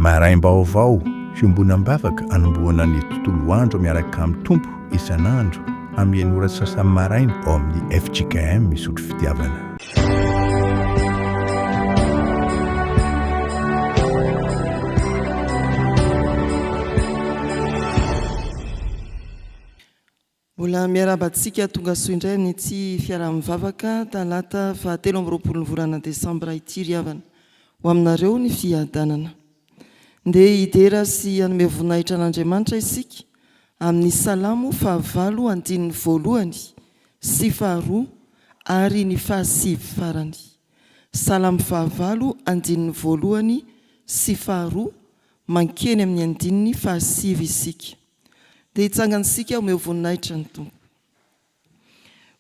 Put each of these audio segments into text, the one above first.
maraim-baovao fiombonam-bavaka anomboana ny tontolo andro miaraka amin'ny tompo isan'andro amin'ny enora sasany maraina ao amin'ny FJKM misotro fitiavana. Mbola miarabantsika tonga soa indray ny tsy fiaraha-mivavaka talata 23 volana desambra ity ry havana ho aminareo ny fiadanana. Ndeha hidera sy hanome voninahitra an'Andriamanitra isika amin'ny salamo 8:1 sy 2 ary ny 5 farany. Salamo 8:1 sy 2 mankeny amin'ny 5 isika. Dia hitsangansika homeo voninahitra ny tompo.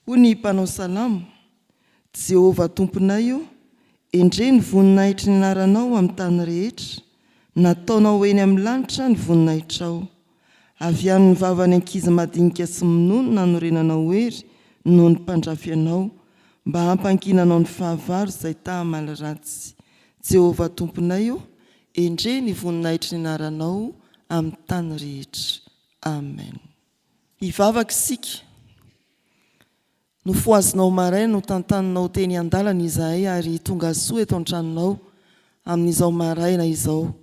Hoy ny mpanao salamo: Jehovah tomponay io, endre ny voninahitra ny anaranao amin'ny tany rehetra, nataonao eny amin'ny lanitra ny voninahitrao. Avy any ny vavany ankizy madinika sy minonona anorenanao hery noho ny mpandrafy anao, mba hampankinanao ny fahavaro izay tahamala ratsy. Jehovah tomponay io, endre ny voninahitra ny anaranao amin'ny tany rehetra. Amen. Hivavaka isika. Nofoazinao maraina no tantaninao teny an-dalana izahay ary tonga soa eto an-tranonao amin'izao maraina izao.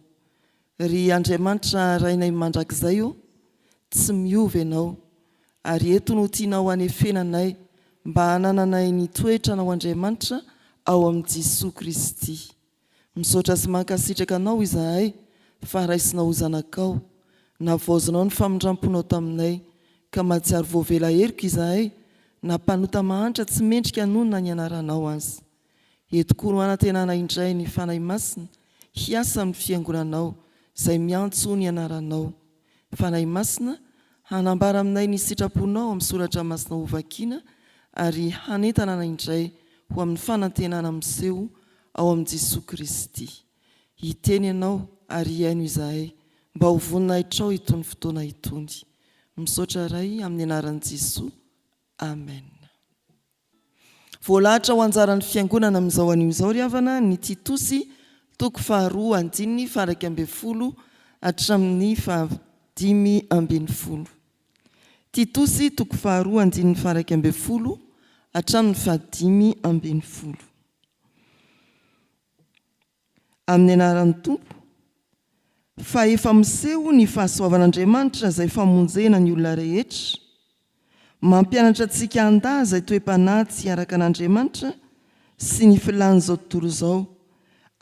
Ry Andriamanitra rainay mandrakizay io, tsy miova ianao ary eto no tianao hanefenanay mba hanananay ny toetranao Andriamanitra ao amin'ny Jesosy Kristy. Misaotra sy mankasitraka anao izahay fa raisinao ho zanakao. Navaozinao ny famindramponao taminay ka mahatsiaro voavela heriko izahay, nampanota mahantra tsy mendrika anonona ny anaranao azy. Eto koa no hanantenana indray ny fanahy masina hiasa amin'ny fiangonanao izay miantso ny anaranao. Fanahy masina, hanambara aminay ny sitraponao amin'ny soratra masina hovakiana ary hanentana anay indray ho amin'ny fanantenana miseho ao amin'ny Jesosy Kristy. Hiteny ianao ary hiaino izahay mba ho voninahitrao itony fotoana itony. Misaotra ray amin'ny anaran'i Jesosy. Amen. Voalahatra ho anjaran'ny fiangonana amin'izao anio izao ry havana ny Titosy 2:1-10 hatramin'ny 5:10. Titosy 2:1-10 hatramin'ny 5:10. Amin'ny anaran'ny Tompo, fa efa miseho ny fahasoavan'Andriamanitra izay famonjena ny olona rehetra, mampianatra antsika handahy izay toe-panahy tsy araka an'Andriamanitra sy ny filan'izao tontolo izao,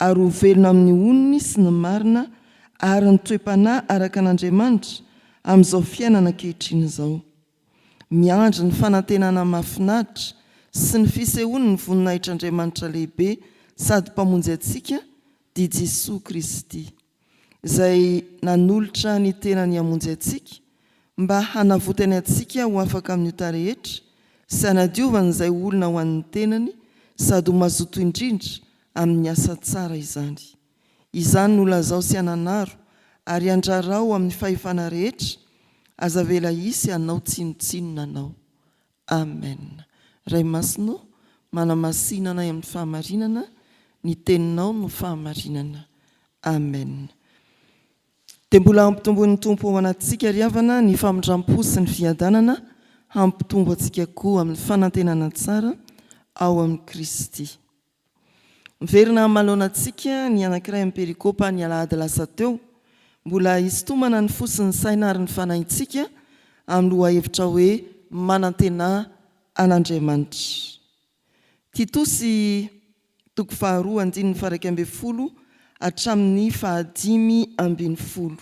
ary ho velona amin'ny onony sy ny marina ary ny toe-panahy araka an'Andriamanitra amin'izao fiainana ankehitriny izao. Miandry ny fanantenana mahafinaritra sy ny fisehoany ny voninahitr'Andriamanitra lehibe sady mpamonjy antsika dia Jesosy Kristy, izay nanolotra ny tenany hamonjy antsika mba hanavotany antsika ho afaka amin'ny ota rehetra sy hanadiovany izay olona ho an'ny tenany sady ho mazoto indrindra amin'ny asa tsara izany. Izany no lazao sy hananaro ary andrarao amin'ny fahefana rehetra, aza vela isy anao tsinotsinona anao. Amen. Ray masino, manamasinana amin'ny fahamarinana, ny teninao no fahamarinana. Amen. Dia mbola hampitomboan'ny tompo ao anatintsika ry havana ny famindrampo sy ny fiadanana, hampitombo antsika koa amin'ny fanantenana tsara ao amin'ny Kristy. Miverina amaloana antsika ny anankiray amin'ny perikôpa ny alahady lasa teo, mbola hisintomana ny fosin'ny saina ary ny fanahintsika amin'ny lohahevitra hoe manantena an'Andriamanitra. Titosy 2:1-10 hatramin'ny 5:10.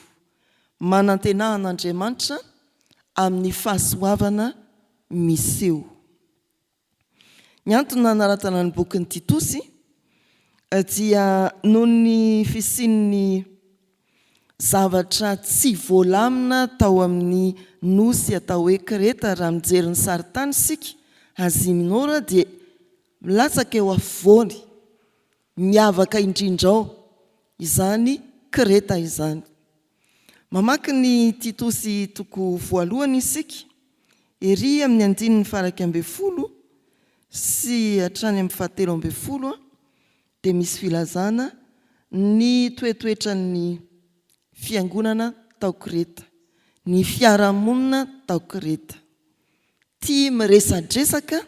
Manantena an'Andriamanitra amin'ny fahasoavana miseho. Ny antony nanaratana ny bokin'ny Titosy dia noho ny fisian'ny zavatra tsy voalamina tao amin'ny nosy atao hoe Kreta. Raha mijery ny saritany isika, Azia Minora dia milatsaka eo afovoany, miavaka indrindra ao, izany Kreta izany. Mamaky ny Titosy 1 isika, ery amin'ny 9:10 sy hatrany amin'ny 7:10 dia misy filazana ny toetoetran'ny fiangonana taokoreta, ny fiarahamonina taokoreta. Tia miresadresaka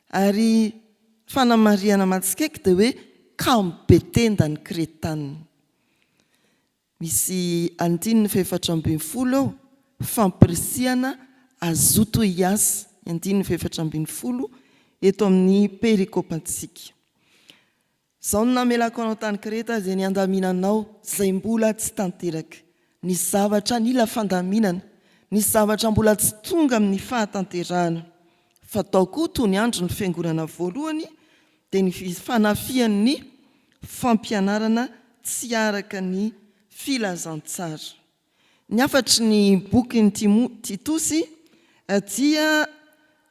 ary fanamariana matsikaiky dia hoe kambetenda ny kretanina. Misy 470 eo fampirisihana azoto iasa 470 eto amin'ny perikopantsika. Zao no namelako anao tany Kreta izay ny andaminanao izay mbola tsy tanteraka. Ny zavatra nila fandaminana, ny zavatra mbola tsy tonga amin'ny fahatanterahana. Fatao koa toy ny andro ny fiangonana voalohany dia ny fanafihan'ny fampianarana tsy araka ny filazantsara. Ny afatry ny boky ny Titosy dia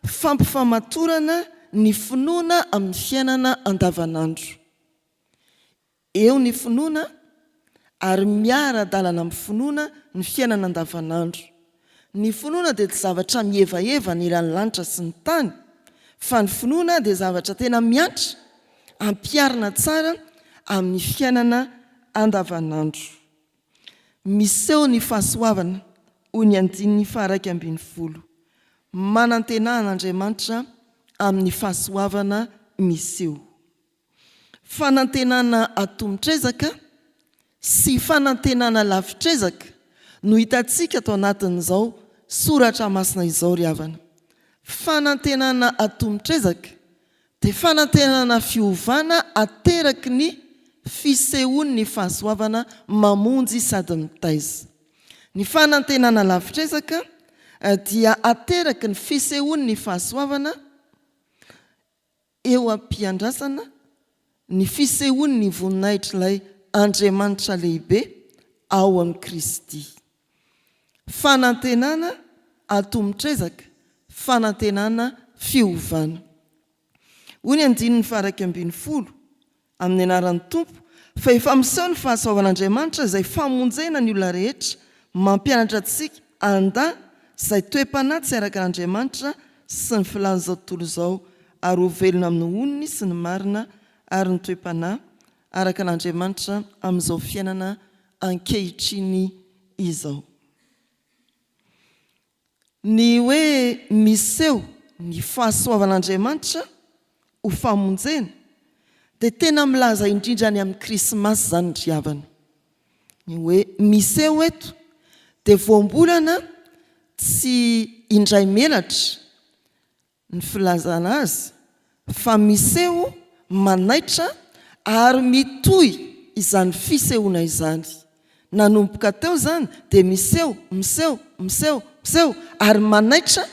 fampifamatorana ny finoana amin'ny fiainana andavanandro. Eo ny finoana ary miara-dalana amin'ny finoana ny fiainana andavanandro. Ny finoana dia tsy zavatra mihevaeva ny ilan'ny lanitra sy ny tany, fa ny finoana dia zavatra tena miantra, ampiarina tsara amin'ny fiainana andavanandro. Miseho ny fahasoavana, hoy ny 2:1. Manantenan'Andriamanitra amin'ny fahasoavana miseho. Fanantenana atomotrezaka sy fanantenana lavitrezaka no hitantsika atao anatin'izao soratra masina izao ry havana. Fanantenana atomotrezaka dia fanantenana fiovana ateraky ny fisehoan'ny ny fahasoavana mamonjy sady mitaiza. Ny fanantenana lavitrezaka dia ateraky ny fisehoan'ny ny fahasoavana eo ampiandrasana ny fisehoan'ny ny voninahitra ilay Andriamanitra lehibe ao amin'ny Kristy. Fanantenana atomotrezaka, fanantenana fiovana. Hoy ny 2:1 amin'ny anaran'ny Tompo, fa efa miseho ny fahasoavan'Andriamanitra izay famonjena ny olona rehetra, mampianatra antsika anda izay toe-panahy tsy araka n'Andriamanitra sy ny filan'izao tontolo izao, ary ho velona amin'ny onony sy ny marina ary ny toe-panahy araka n'Andriamanitra amin'izao fiainana ankehitriny izao. Ny hoe miseho ny fahasoavan'Andriamanitra ho famonjena dia tena milaza indrindra ny amin'ny Krismasy izany ry havana. Ny hoe miseho eto dia voambolana tsy indray melatra ny filazana azy, fa miseho manaitra ary mitohy izany fisehoana izany. Nanomboka teo izany dia miseho ary manaitra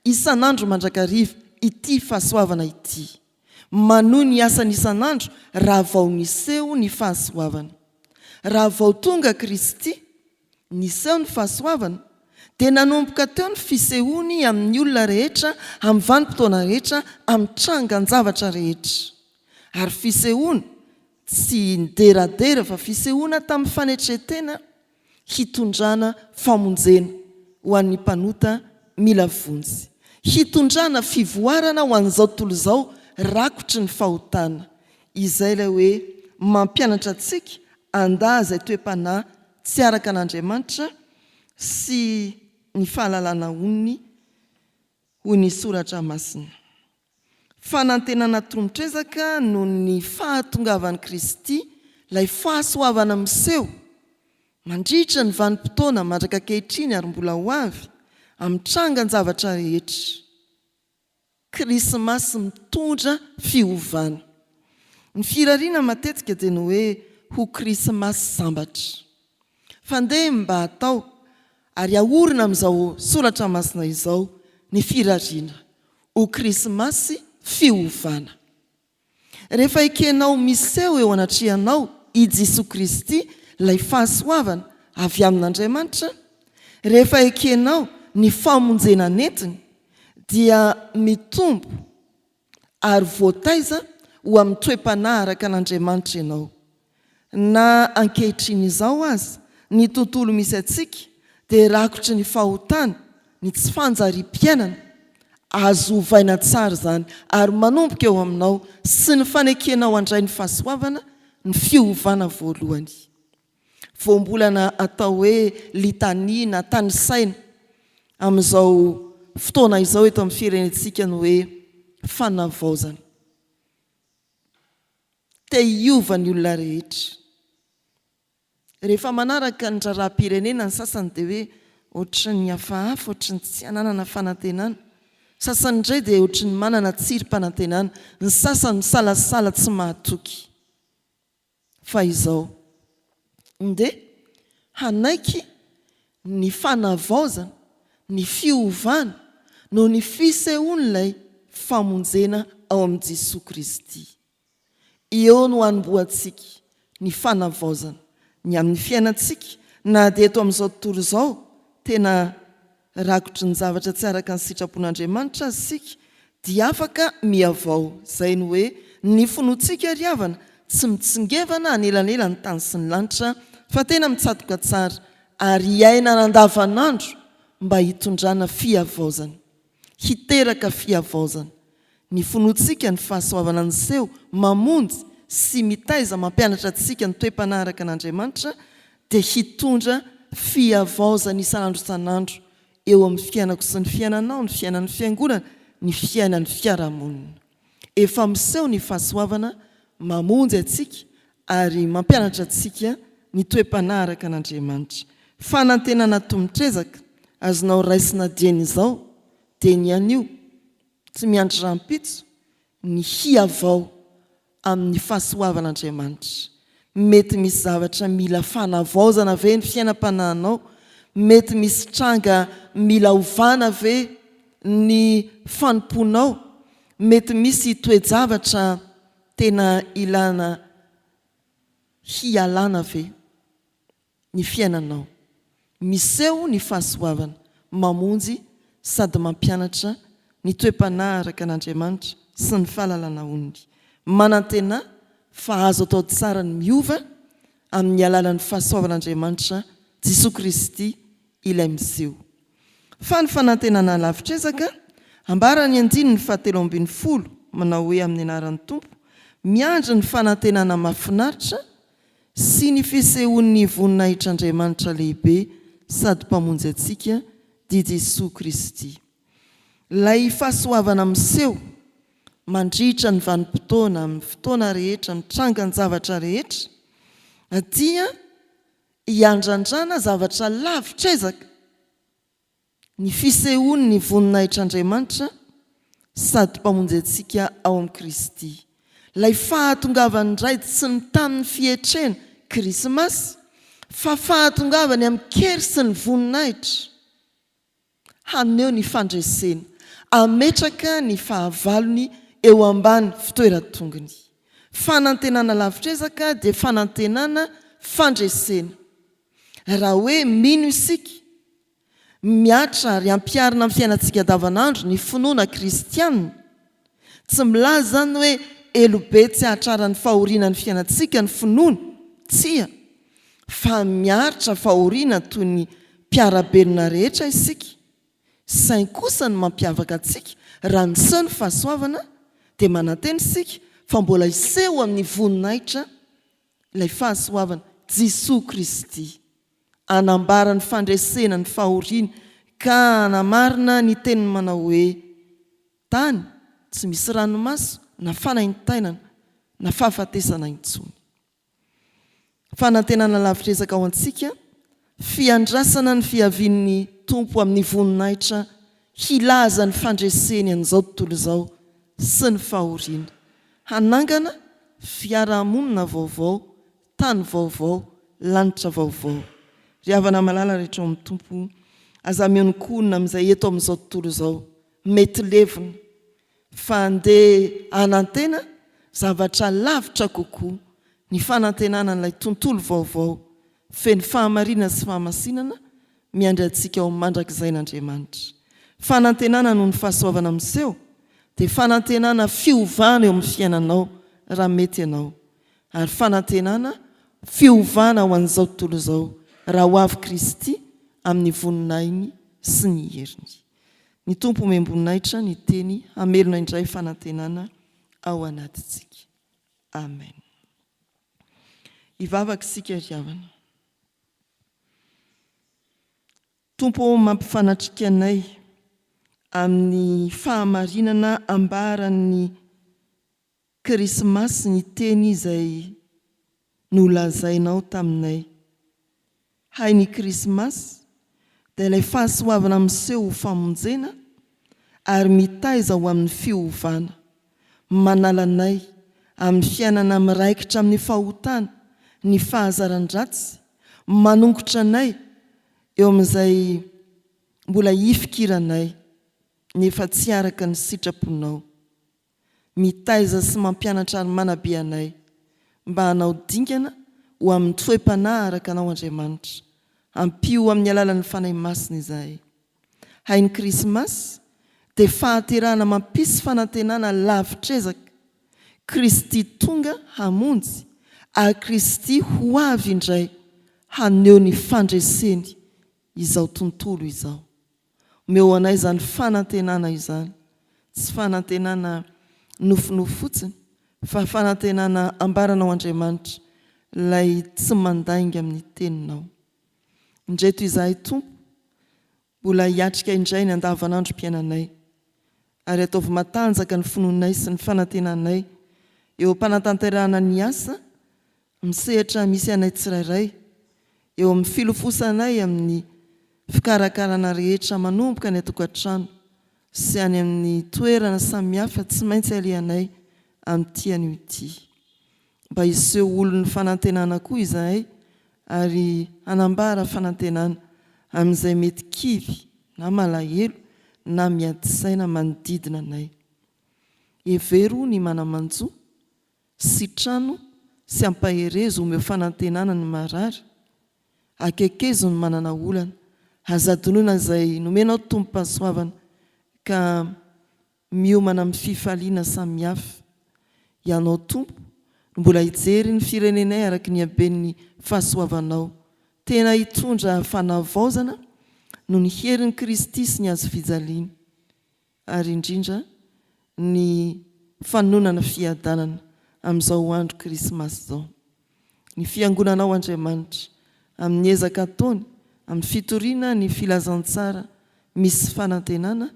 isan'andro mandrakariva ity fahasoavana ity. Manohy ny asany isan'andro raha vao niseho ny fahasoavana. Raha vao tonga Kristy niseho ny fahasoavana dia nanomboka teo ny fisehoany amin'ny olona rehetra, amin'ny vanim-potoana rehetra, amin'ny trangan-javatra rehetra. Ary fisehoana tsy nideradera fa fisehoana tamin'ny fanetretena hitondrana famonjena ho an'ny mpanota mila vonjy. Hitondrana fivoarana ho an'izao tontolo izao rakotry ny fahotana. Izay ilay hoe mampianatra antsika anda izay toe-panahy tsy araka n'Andriamanitra sy ny fahalalana onony hoy ny soratra masina. Fanantenana tomotrezaka no ny fahatongavan'i Kristy, ilay fahasoavana miseho mandritra ny vanim-potoana mandraka ankehitriny ary mbola ho avy amin'ny trangan-javatra rehetra. Krismasy mitondra fiovana. Ny firariana matetika dia ny hoe ho Krismasy sambatra. Fandeha mba hatao ary ahorina amin'izao soratra masina izao ny firariana ho Krismasy fiovana. Rehefa ekenao miseho eo anatrehanao i Jesosy Kristy ilay fahasoavana avy amin'Andriamanitra, rehefa ekenao ny famonjena netiny dia mitombo ary voataiza ho amin'ny toe-panahy araka n'Andriamanitra ianao. Na ankehitriny izao aza ny tontolo misy atsika dia rakotry ny fahotana, ny tsy fanjari-piainana, azo ovaina tsara izany ary manomboka eo aminao sy ny fanekenao andray ny fahasoavana ny fiovana voalohany. voambolana atao hoe litaniana tanysaina amin'izao fotoana izao eto amin'ny firenentsika ny hoe fanavaozana. Te hiova ny olona rehetra. Rehefa manaraka ny raharaham-pirenena ny sasany dia hoe ohatry ny hafahafa, ohatry ny tsy ananana fanantenana. Sasany indray dia ohatry ny manana tsirim-panantenana. Ny sasany misalasala tsy mahatoky. Fa izao nde hanaiky ny fanavaozana, ny fiovana no ny fisehoan'ilay famonjena ao amin'i Jesosy Kristy. Eo no hanomboantsika ny fanavaozana ny amin'ny fiainantsika, na dia eto amin'izao tontolo izao tena rakotry ny zavatra tsy araka ny sitrapon'Andriamanitra azy sika dia afaka miavao. Izay ny hoe ny finoantsika ry havana tsy mitsingevana anelanela ny tany sy ny lanitra fa tena mitsatoka tsara ary iaina andavanandro mba hitondrana fiavaozana, hiteraka fiavaozana. Ny finoantsika ny fahasoavana ny seho mamonjy sy mitaiza mampianatra antsika ny toe-panaraka an'Andriamanitra dia hitondra fiavaozana isan'andro isan'andro eo amin'ny fiainako sy ny fiainanao, ny fiainan'ny fiangonana, ny fiainan'ny fiarahamonina. Efa miseho ny fahasoavana mamonjy antsika ary mampianatra antsika ny toe-panaraka an'Andriamanitra. Fanantenana tomotrezaka azonao raisina dieny izao dia ny anio tsy miandry rahampitso ny hiavao amin'ny fahasoavan'Andriamanitra. Mety misy zavatra mila fanavaozana ve ny fiainam-panahinao? Mety misy tranga mila ovana ve ny fanomponao? Mety misy toe-javatra tena ilana hialana ve ny fiainanao? Miseho ny fahasoavana mamonjy sady mampianatra ny toe-panaraka an'Andriamanitra sy ny fahalalana only. Manantena fa azo atao tsara ny miova amin'ny alalan'ny fahasoavan'Andriamanitra Jesosy Kristy ilay miseho. Fa ny fanantenana lavitrezaka ambarany andiny ny 7:10 manao hoe amin'ny anaran'ny Tompo, miandry ny fanantenana mahafinaritra sy ny fisehoan'ny voninahitr'Andriamanitra lehibe sady mpamonjy antsika dia Jesosy Kristy. Lay fahasoavana miseho mandritra ny vanim-potoana, amin'ny fotoana rehetra, mitranga ny zavatra rehetra, dia hiandrandrana zavatra lavitrezaka ny fisehoan'ny voninahitr'Andriamanitra sady mpamonjy antsika ao amin'ny Kristy. Lay fahatongavany indray tsy ny tamin'ny fietrena Krismasy fa fahatongavany amin'ny kery sy ny voninahitra. Haneo ny fandresena, ametraka ny fahavalony eo ambany fitoeran-tongony. Fanantenana lavitrezaka dia fanantenana fandresena. Raha hoe mino isika miatra ary ampiarina amin'ny fiainantsika andavanandro ny finoana kristianina, tsy milaza zany hoe elobe tsy hahatrara ny fahoriana ny fiainantsika ny finoana, tsia, fa miaritra fahoriana toy ny mpiarabelona rehetra isika. Sain kosa ny mampiavaka antsika raha niseho ny fahasoavana dia manantena isika fa mbola hiseho amin'ny voninahitra ilay fahasoavana Jesosy Kristy. Anambara ny fandresena ny fahoriana ka anamarina ny teniny manao hoe tany tsy misy ranomaso na fanaintainana na fahafatesana intsony. Fanantenana lavitrezaka ao antsika, fiandrasana ny fiavian'ny Tompo amin'ny voninahitra, hilaza ny fandreseny an'izao tontolo izao sy ny fahoriana. Hanangana fiarahamonina vaovao, tany vaovao, lanitra vaovao. Ry havana malala rehetra amin'ny Tompo, aza miononkonina amin'izay eto amin'izao tontolo izao, mety levina fa andeha anantena zavatra lavitra kokoa, ny fanantenana n'ilay tontolo vaovao, feno fahamarinana sy fahamasinana miandry antsika ao mandrakizay n'Andriamanitra. Fanantenana noho ny fahasoavana miseho dia fanantenana fiovana eo amin'ny fiainanao raha mety ianao, ary fanantenana fiovana ho an'izao tontolo izao raha ho avy Kristy amin'ny voninahiny sy ny heriny. Ny Tompo miamboninahitra ny teny hamelona indray fanantenana ao anatintsika. Amen. Hivavaka isika ry havana. Tompo mampifanatrika anay amin'ny fahamarinana ambaran'ny Krismasy ny teny izay nolazainao taminay. Hay ny Krismasy dia ilay fahasoavana miseho ho famonjena ary mitaiza ho amin'ny fiovana, manala anay amin'ny fiainana miraikitra amin'ny fahotana, ny fahazaran-dratsy, manongotra anay eo amin'izay mbola ifikiranay nefa tsy araka ny sitraponao. Mitaiza sy mampianatra ny manabe anay mba hanao dingana ho amin'ny toe-panahy araka anao Andriamanitra. Ampio amin'ny alalan'ny fanahy masina izahay. Hay ny Krismasy dia fahaterahana mampisy fanantenana lavitrezaka. Kristy tonga hamonjy ary Kristy ho avy indray haneho ny fandreseny izao tontolo izao. Omeo anay izany fanantenana izany, tsy fanantenana nofinofo fotsiny fa fanantenana ambaranao Andriamanitra ilay tsy mandainga amin'ny teninao. Indreto izahay Tompo, mbola hiatrika indray ny andavanandrom-piainanay ary ataovy matanjaka ny finoanay sy ny fanantenanay eo am-panatanterahana ny asa misehatra misy anay tsirairay, eo amin'ny filofosanay amin'ny fikarakarana rehetra manomboka ny atokantrano sy any amin'ny toerana samihafa tsy maintsy alehanay amin'ity anio ity. Mba hiseho olon'ny fanantenana koa izahay ary hanambara fanantenana amin'izay mety kivy na malahelo na miadi-saina manodidina anay. Evero ny manamanjo, sitrano sy ampaherezo omeo fanantenana ny marary, akekezo ny manana olana, azadonoina izay nomenao tompo-pahasoavana ka miomana amin'ny fifaliana samihafa. Ianao Tompo, mbola hijery ny firenenay araka ny haben'ny fahasoavanao, tena hitondra fanavaozana no ny herin'i Kristy sy ny azo fijaliana ary indrindra ny fanonana fiadanana amin'izao andro Krismasy izao. Ny fiangonanao Andriamanitra amin'ny ezaka ataony amin'ny fitoriana ny filazantsara misy fanantenana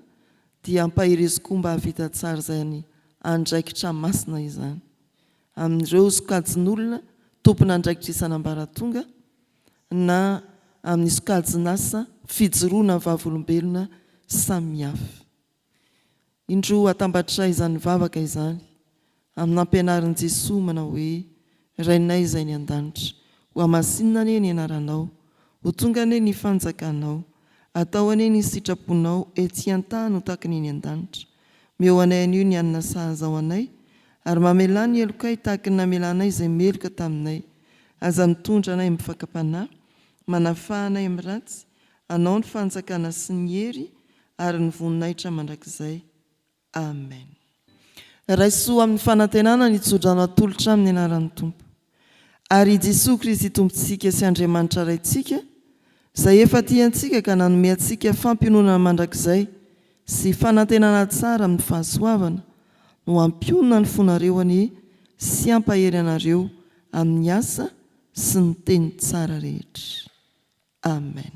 dia ampaherezo koa mba havita tsara izay ny andraikitra masina izany amin'ireo sokajin'olona tompona andraikitra isan'ambaratonga na amin'ny sokajin'asa fijoroana vavolombelona samihafa. Indro atambatra izany vavaka izany amin'ny ampianarin'i Jesosy manao hoe: Rainay izay ny an-danitra, ho amasinina anie ny anaranao, ho tonga anie ny fanjakanao, atao anie ny sitraponao ety an-tany ho tahaka ny an-danitra. Meo anay anio ny anina sahaza ao anay ary mamelà ny elokay tahaka ny namelanay izay meloka taminay. Aza mitondra anay amin'ny fakapanahy, manafahanay amin'ny ratsy, anao ny fanjakana sy ny hery ary ny voninahitra mandrakizay. Amen. Raisoa amin'ny fanantenana ny tsodrano atolotra amin'ny anaran'ny Tompo. Ary Jesosy Kristy Tompontsika sy Andriamanitra raintsika, izay efa tiantsika ka nanome antsika fampionana mandrakizay sy fanantenana tsara amin'ny fahasoavana, no hampionana ny fonareo sy hampahery anareo amin'ny asa sy ny teny tsara rehetra. Amen.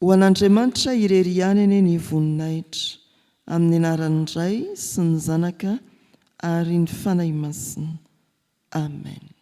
Ho an'Andriamanitra irery ihany anie ny voninahitra, amin'ny anaran'ny Ray sy ny Zanaka ary ny fanahy masina. Amen.